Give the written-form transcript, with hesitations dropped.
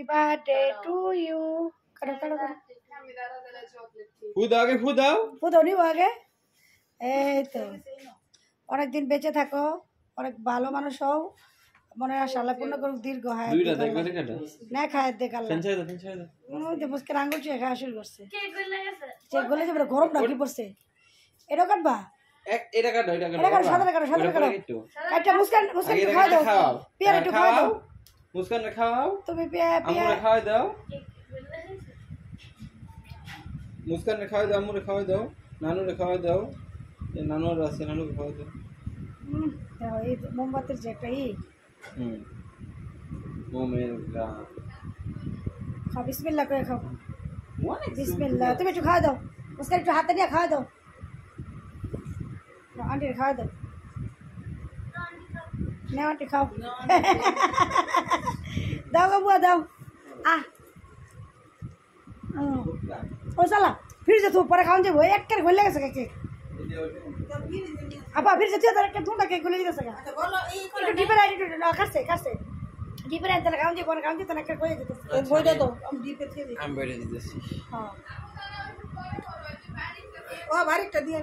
Happy birthday to you. কাটো কাটো কাটো। ফু দাও নিব আগে। এই তো অনেকদিন বেঁচে থাকো, অনেক ভালো মানুষ হও, মনের আশা আল্লাহ পূর্ণ করুক, দীর্ঘ হায়াত না খায় দেখ আল্লাহ। মুসকের আঙ্গুল চুয়ে খাওয়া শুরু করছে, চেক গলে যাবে, গরম নাকি পড়ছে। এটা কাটবা, এটা কাটো সাদা কাটো, সাদা কাটো কাটটা। মুসকান একটু খাওয়া দাও, পিয়ার একটু খাওয়া দাও। মুসকান খাওয়াও, তুমি পিয়ার খাওয়া দাও। মুসকান খাওয়া দাও, আমুরে খাওয়া দাও, নানুরে খাওয়া দাও। নানুর আছে, নানুকে খাওয়া দাও। এই মোমবাতির যে একটা মোমের খাও, বিসমিল্লাহ করে খাও, বিসমিল্লাহ। তুমি একটু খাওয়া দাও, মুসকান একটু হাতে নিয়ে খাওয়া দাও, আন্টির খাওয়া দাও, না আন্টি খাও। দাও গো বুয়া দাও। ও সালা ফির যে তুই পরে খাওয়ান যাবো, একটা ঘুরলে গেছে কেক। আপা ফির যে তুই একটা দুটা কেক ঘুরলে গেছে একটু ডিপের আইডি কাটছে কাটছে ডিপের আইডি তাহলে খাওয়ান যাবো, খাওয়ান যাবো একটা ঘুরে যেতে বইটা তো আমি ডিপে আমি বইটা দিতেছি। হ্যাঁ ও বাড়িটা দিয়ে